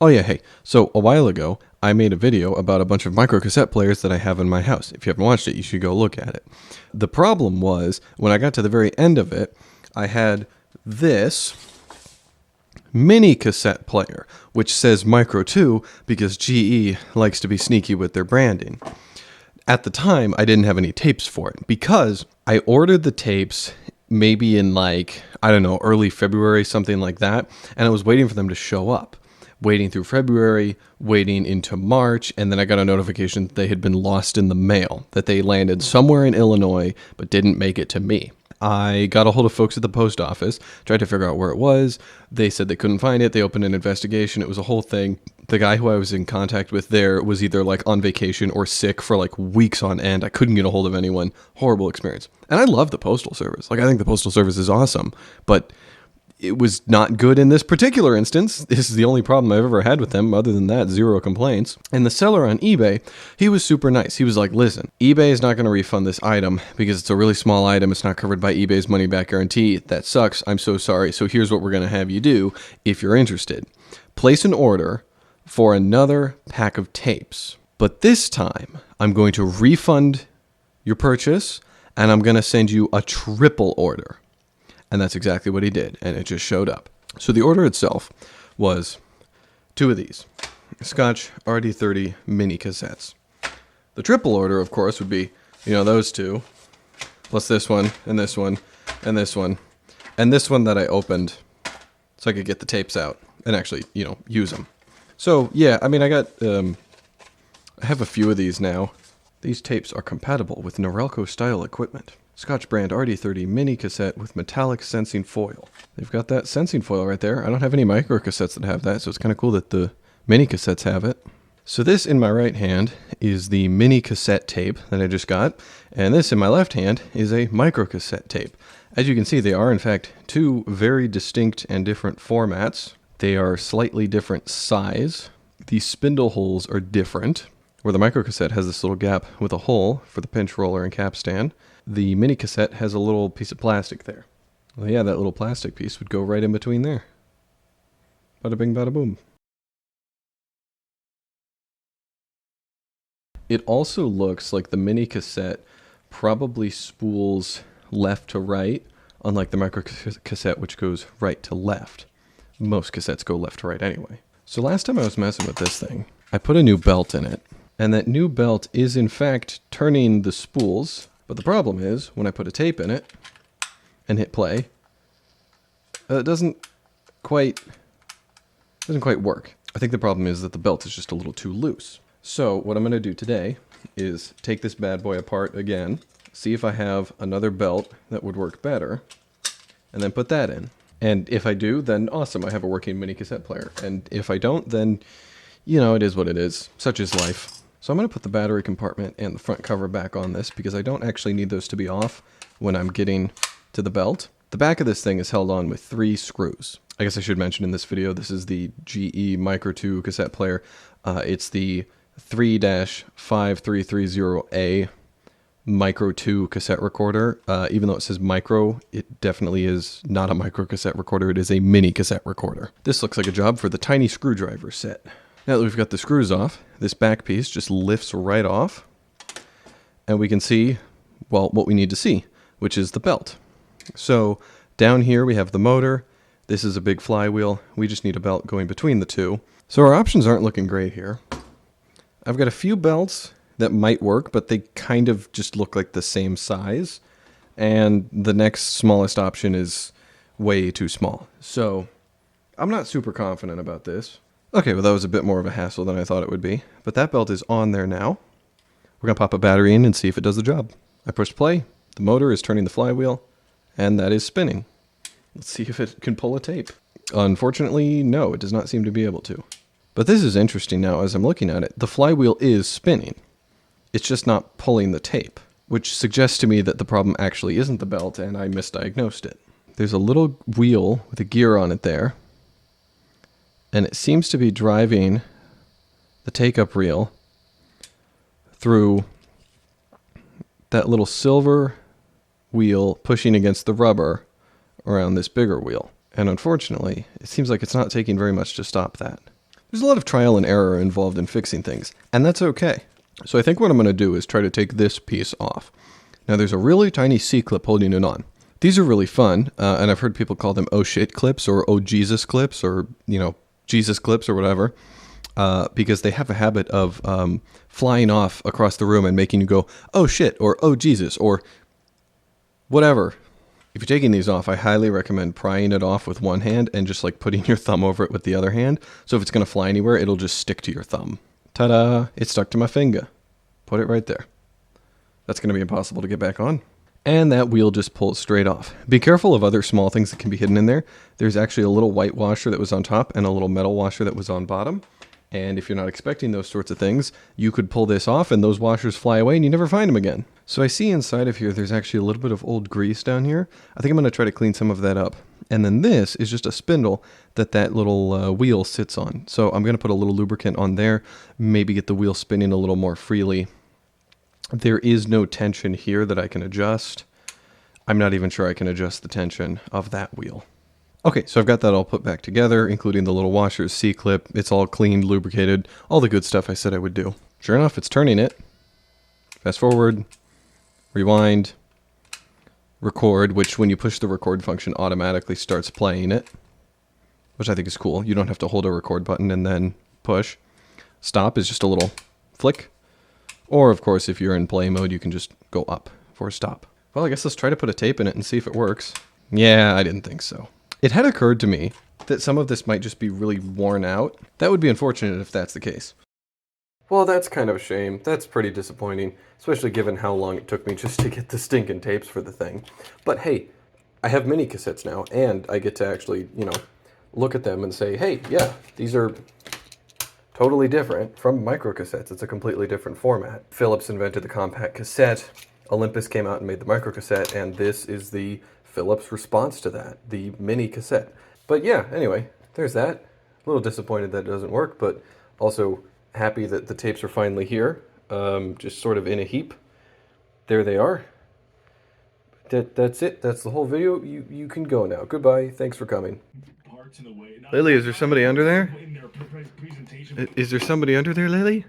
Oh yeah, hey, so a while ago, I made a video about a bunch of microcassette players that I have in my house. If you haven't watched it, you should go look at it. The problem was, when I got to the very end of it, I had this mini cassette player, which says Micro 2 because GE likes to be sneaky with their branding. At the time, I didn't have any tapes for it because I ordered the tapes maybe in early February, something like that, and I was waiting for them to show up. Waiting through February, waiting into March, and then I got a notification that they had been lost in the mail, that they landed somewhere in Illinois but didn't make it to me. I got a hold of folks at the post office, tried to figure out where it was. They said they couldn't find it. They opened an investigation. It was a whole thing. The guy who I was in contact with there was either on vacation or sick for weeks on end. I couldn't get a hold of anyone. Horrible experience. And I love the Postal Service. I think the Postal Service is awesome, but it was not good in this particular instance. This is the only problem I've ever had with them. Other than that, zero complaints. And the seller on eBay, he was super nice. He was like, listen, eBay is not going to refund this item because it's a really small item. It's not covered by eBay's money back guarantee. That sucks. I'm so sorry. So here's what we're going to have you do if you're interested. Place an order for another pack of tapes. But this time, I'm going to refund your purchase and I'm going to send you a triple order. And that's exactly what he did, and it just showed up. So the order itself was 2 of these Scotch RD30 mini cassettes. The triple order, of course, would be, those 2, plus this one, and this one, and this one, and this one that I opened so I could get the tapes out and actually, use them. So, yeah, I have a few of these now. These tapes are compatible with Norelco-style equipment. Scotch brand RD30 mini cassette with metallic sensing foil. They've got that sensing foil right there. I don't have any micro cassettes that have that, so it's kind of cool that the mini cassettes have it. So this in my right hand is the mini cassette tape that I just got, and this in my left hand is a micro cassette tape. As you can see, they are in fact 2 very distinct and different formats. They are slightly different size. The spindle holes are different, where the micro cassette has this little gap with a hole for the pinch roller and cap stand. The mini cassette has a little piece of plastic there. Well, yeah, that little plastic piece would go right in between there. Bada bing, bada boom. It also looks like the mini cassette probably spools left to right, unlike the micro cassette, which goes right to left. Most cassettes go left to right anyway. So last time I was messing with this thing, I put a new belt in it, and that new belt is in fact turning the spools. But the problem is, when I put a tape in it and hit play, it doesn't quite work. I think the problem is that the belt is just a little too loose. So what I'm going to do today is take this bad boy apart again, see if I have another belt that would work better, and then put that in. And if I do, then awesome, I have a working mini cassette player. And if I don't, then, it is what it is. Such is life. So I'm going to put the battery compartment and the front cover back on this because I don't actually need those to be off when I'm getting to the belt. The back of this thing is held on with 3 screws. I guess I should mention in this video, this is the GE Micro 2 cassette player. It's the 3-5330A Micro 2 cassette recorder. Even though it says micro, it definitely is not a micro cassette recorder. It is a mini cassette recorder. This looks like a job for the tiny screwdriver set. Now that we've got the screws off, this back piece just lifts right off, and we can see, what we need to see, which is the belt. So down here we have the motor. This is a big flywheel. We just need a belt going between the 2. So our options aren't looking great here. I've got a few belts that might work, but they kind of just look like the same size. And the next smallest option is way too small. So I'm not super confident about this. Okay, well that was a bit more of a hassle than I thought it would be, but that belt is on there now. We're going to pop a battery in and see if it does the job. I pushed play, the motor is turning the flywheel, and that is spinning. Let's see if it can pull a tape. Unfortunately, no, it does not seem to be able to. But this is interesting now as I'm looking at it. The flywheel is spinning. It's just not pulling the tape, which suggests to me that the problem actually isn't the belt and I misdiagnosed it. There's a little wheel with a gear on it there. And it seems to be driving the take-up reel through that little silver wheel pushing against the rubber around this bigger wheel. And unfortunately, it seems like it's not taking very much to stop that. There's a lot of trial and error involved in fixing things, and that's okay. So I think what I'm going to do is try to take this piece off. Now there's a really tiny C-clip holding it on. These are really fun, and I've heard people call them oh shit clips or oh Jesus clips or, Jesus clips or whatever, because they have a habit of flying off across the room and making you go, oh shit, or oh Jesus, or whatever. If you're taking these off, I highly recommend prying it off with one hand and just like putting your thumb over it with the other hand. So if it's going to fly anywhere, it'll just stick to your thumb. Ta-da! It stuck to my finger. Put it right there. That's going to be impossible to get back on. And that wheel just pulls straight off. Be careful of other small things that can be hidden in there. There's actually a little white washer that was on top and a little metal washer that was on bottom. And if you're not expecting those sorts of things, you could pull this off and those washers fly away and you never find them again. So I see inside of here, there's actually a little bit of old grease down here. I think I'm going to try to clean some of that up. And then this is just a spindle that little wheel sits on. So I'm going to put a little lubricant on there, maybe get the wheel spinning a little more freely. There is no tension here that I can adjust. I'm not even sure I can adjust the tension of that wheel. Okay, so I've got that all put back together, including the little washers, C-clip. It's all cleaned, lubricated, all the good stuff I said I would do. Sure enough, it's turning it. Fast forward, rewind, record, which when you push the record function automatically starts playing it, which I think is cool. You don't have to hold a record button and then push. Stop is just a little flick. Or, of course, if you're in play mode, you can just go up for a stop. Well, I guess let's try to put a tape in it and see if it works. Yeah, I didn't think so. It had occurred to me that some of this might just be really worn out. That would be unfortunate if that's the case. Well, that's kind of a shame. That's pretty disappointing, especially given how long it took me just to get the stinking tapes for the thing. But hey, I have mini cassettes now, and I get to actually, look at them and say, hey, yeah, these are totally different from micro cassettes. It's a completely different format. Philips invented the compact cassette. Olympus came out and made the micro cassette, and this is the Philips response to that, the mini cassette. But yeah, anyway, there's that. A little disappointed that it doesn't work, but also happy that the tapes are finally here, just sort of in a heap. There they are. That's it. That's the whole video. You can go now. Goodbye. Thanks for coming. Lily, is there somebody under there? Is there somebody under there, Lily?